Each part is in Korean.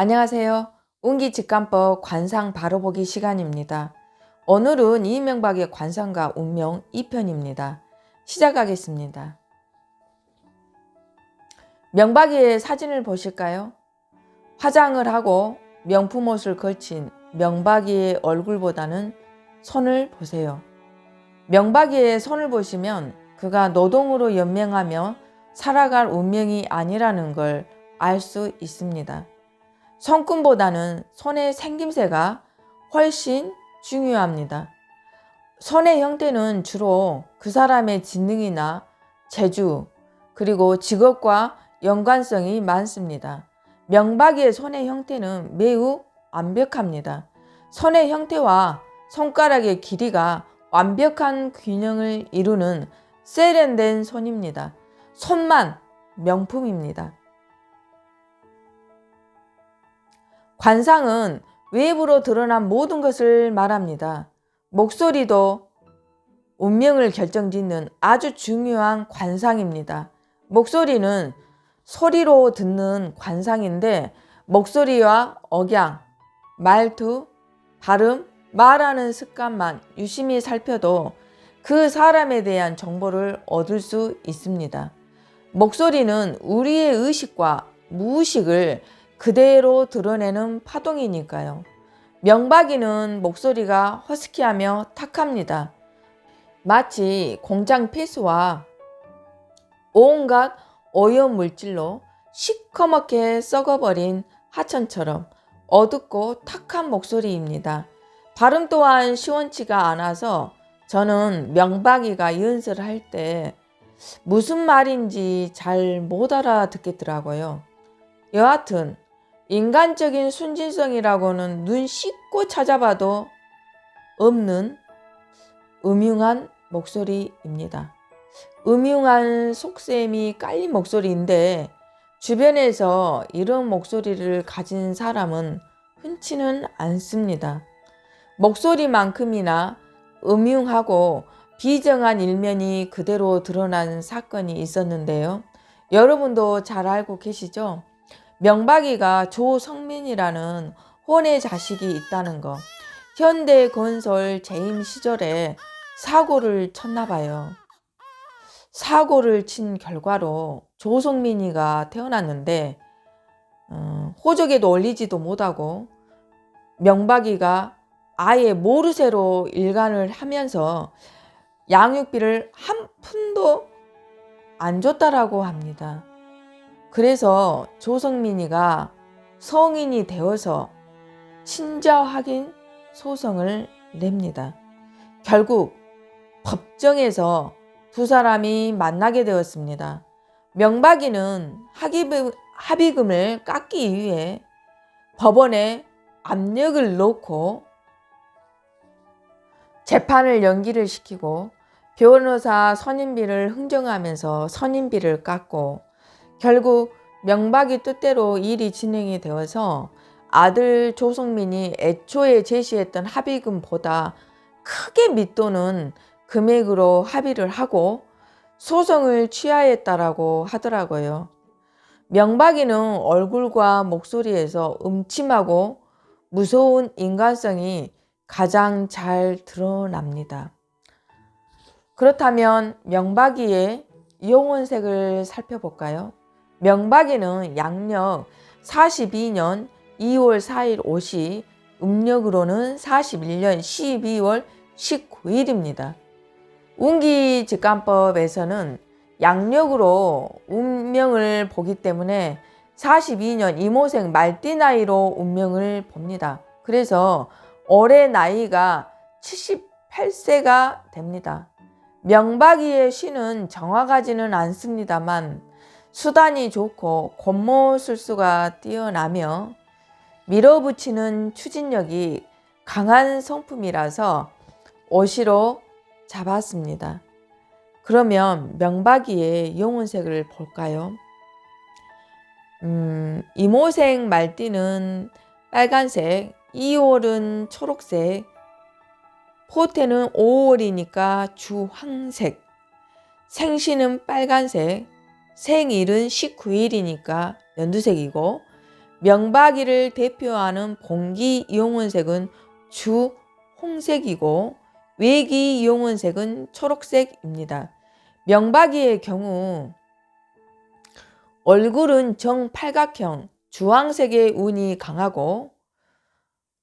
안녕하세요. 운기직관법 관상 바로보기 시간입니다. 오늘은 이명박의 관상과 운명 2편입니다. 시작하겠습니다. 명박이의 사진을 보실까요? 화장을 하고 명품 옷을 걸친 명박이의 얼굴보다는 손을 보세요. 명박이의 손을 보시면 그가 노동으로 연명하며 살아갈 운명이 아니라는 걸 알 수 있습니다. 손금보다는 손의 생김새가 훨씬 중요합니다. 손의 형태는 주로 그 사람의 지능이나 재주 그리고 직업과 연관성이 많습니다. 명박이의 손의 형태는 매우 완벽합니다. 손의 형태와 손가락의 길이가 완벽한 균형을 이루는 세련된 손입니다. 손만 명품입니다. 관상은 외부로 드러난 모든 것을 말합니다. 목소리도 운명을 결정짓는 아주 중요한 관상입니다. 목소리는 소리로 듣는 관상인데 목소리와 억양, 말투, 발음, 말하는 습관만 유심히 살펴도 그 사람에 대한 정보를 얻을 수 있습니다. 목소리는 우리의 의식과 무의식을 그대로 드러내는 파동이니까요. 명박이는 목소리가 허스키하며 탁합니다. 마치 공장 폐수와 온갖 오염물질로 시커멓게 썩어버린 하천처럼 어둡고 탁한 목소리입니다. 발음 또한 시원치가 않아서 저는 명박이가 연설을 할 때 무슨 말인지 잘 못 알아듣겠더라고요. 여하튼 인간적인 순진성이라고는 눈 씻고 찾아봐도 없는 음흉한 목소리입니다. 음흉한 속셈이 깔린 목소리인데 주변에서 이런 목소리를 가진 사람은 흔치는 않습니다. 목소리만큼이나 음흉하고 비정한 일면이 그대로 드러난 사건이 있었는데요. 여러분도 잘 알고 계시죠? 명박이가 조성민이라는 혼의 자식이 있다는 거. 현대건설 재임 시절에 사고를 쳤나 봐요. 사고를 친 결과로 조성민이가 태어났는데 호적에도 올리지도 못하고 명박이가 아예 모르쇠로 일관을 하면서 양육비를 한 푼도 안 줬다라고 합니다. 그래서 조성민이가 성인이 되어서 친자 확인 소송을 냅니다. 결국 법정에서 두 사람이 만나게 되었습니다. 명박이는 합의금을 깎기 위해 법원에 압력을 넣고 재판을 연기를 시키고 변호사 선임비를 흥정하면서 선임비를 깎고 결국 명박이 뜻대로 일이 진행이 되어서 아들 조성민이 애초에 제시했던 합의금보다 크게 밑도는 금액으로 합의를 하고 소송을 취하했다라고 하더라고요. 명박이는 얼굴과 목소리에서 음침하고 무서운 인간성이 가장 잘 드러납니다. 그렇다면 명박이의 영혼색을 살펴볼까요? 명박이는 양력 42년 2월 4일 옷이 음력으로는 41년 12월 19일입니다. 운기직관법에서는 양력으로 운명을 보기 때문에 42년 이모생 말띠 나이로 운명을 봅니다. 그래서 올해 나이가 78세가 됩니다. 명박이의 시는 정확하지는 않습니다만 수단이 좋고 곤모술수가 뛰어나며 밀어붙이는 추진력이 강한 성품이라서 오시로 잡았습니다. 그러면 명박이의 영혼색을 볼까요? 이모생 말띠는 빨간색, 2월은 초록색, 포태는 5월이니까 주황색, 생신은 빨간색, 생일은 19일이니까 연두색이고 명박이를 대표하는 봉기 이용원색은 주 홍색이고 외기 이용원색은 초록색입니다. 명박이의 경우 얼굴은 정팔각형 주황색의 운이 강하고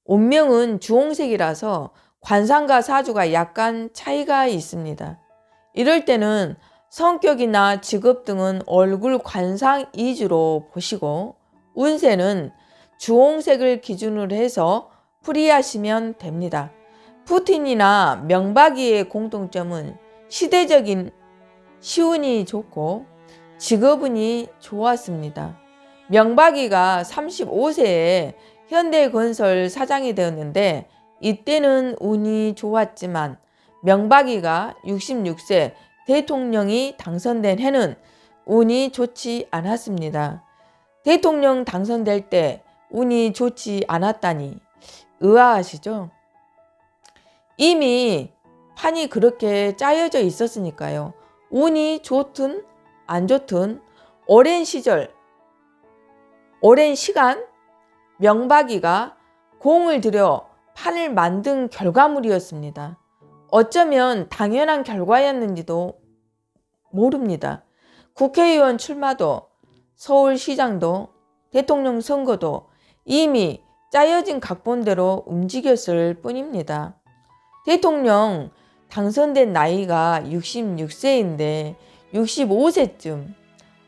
운명은 주홍색이라서 관상과 사주가 약간 차이가 있습니다. 이럴 때는 성격이나 직업 등은 얼굴 관상 위주로 보시고 운세는 주홍색을 기준으로 해서 풀이하시면 됩니다. 푸틴이나 명박이의 공통점은 시대적인 시운이 좋고 직업운이 좋았습니다. 명박이가 35세에 현대건설 사장이 되었는데 이때는 운이 좋았지만 명박이가 66세 대통령이 당선된 해는 운이 좋지 않았습니다. 대통령 당선될 때 운이 좋지 않았다니 의아하시죠? 이미 판이 그렇게 짜여져 있었으니까요. 운이 좋든 안 좋든 오랜 시절, 오랜 시간 명박이가 공을 들여 판을 만든 결과물이었습니다. 어쩌면 당연한 결과였는지도 모릅니다. 국회의원 출마도 서울시장도 대통령 선거도 이미 짜여진 각본대로 움직였을 뿐입니다. 대통령 당선된 나이가 66세인데 65세쯤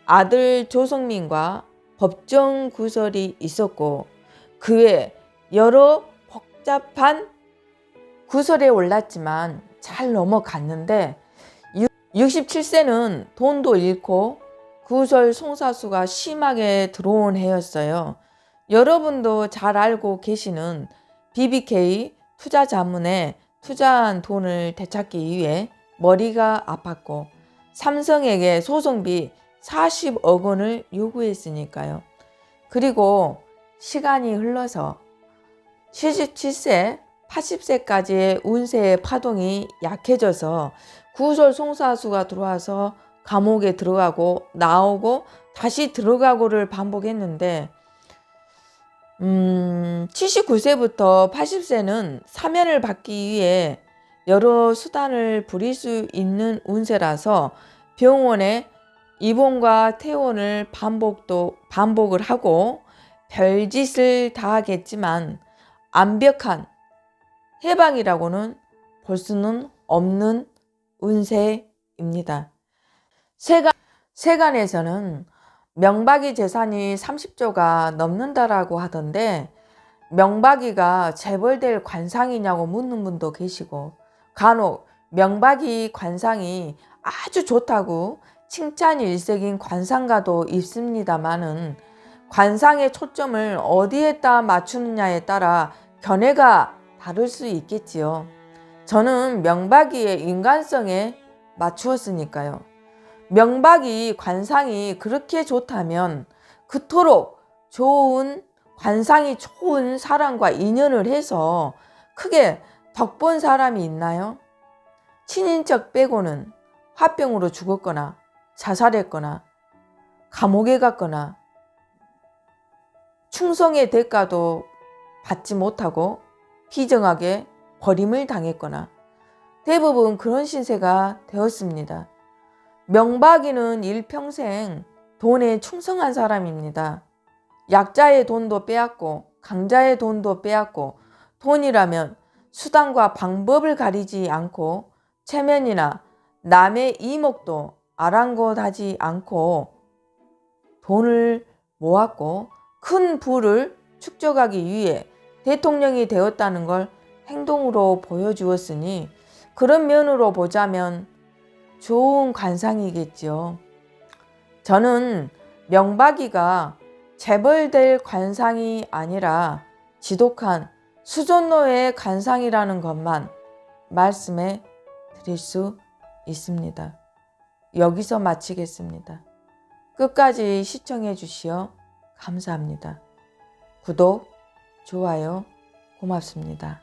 아들 조성민과 법정 구설이 있었고 그 외 여러 복잡한 구설에 올랐지만 잘 넘어갔는데 67세는 돈도 잃고 구설 송사수가 심하게 들어온 해였어요. 여러분도 잘 알고 계시는 BBK 투자자문에 투자한 돈을 되찾기 위해 머리가 아팠고 삼성에게 소송비 40억 원을 요구했으니까요. 그리고 시간이 흘러서 77세, 80세까지의 운세의 파동이 약해져서 구설 송사수가 들어와서 감옥에 들어가고 나오고 다시 들어가고를 반복했는데 79세부터 80세는 사면을 받기 위해 여러 수단을 부릴 수 있는 운세라서 병원에 입원과 퇴원을 반복을 하고 별짓을 다 하겠지만 완벽한 해방이라고는 볼 수는 없는 운세입니다. 세간에서는 명박이 재산이 30조가 넘는다라고 하던데 명박이가 재벌될 관상이냐고 묻는 분도 계시고 간혹 명박이 관상이 아주 좋다고 칭찬 일색인 관상가도 있습니다만은 관상의 초점을 어디에다 맞추느냐에 따라 견해가 다를 수 있겠지요. 저는 명박이의 인간성에 맞추었으니까요. 명박이 관상이 그렇게 좋다면 그토록 좋은 관상이 좋은 사람과 인연을 해서 크게 덕본 사람이 있나요? 친인척 빼고는 화병으로 죽었거나 자살했거나 감옥에 갔거나 충성의 대가도 받지 못하고 비정하게 버림을 당했거나 대부분 그런 신세가 되었습니다. 명박이는 일평생 돈에 충성한 사람입니다. 약자의 돈도 빼앗고 강자의 돈도 빼앗고 돈이라면 수단과 방법을 가리지 않고 체면이나 남의 이목도 아랑곳하지 않고 돈을 모았고 큰 부를 축적하기 위해 대통령이 되었다는 걸 행동으로 보여주었으니 그런 면으로 보자면 좋은 관상이겠죠. 저는 명박이가 재벌될 관상이 아니라 지독한 수존노의 관상이라는 것만 말씀해 드릴 수 있습니다. 여기서 마치겠습니다. 끝까지 시청해 주시어 감사합니다. 구독, 좋아요 고맙습니다.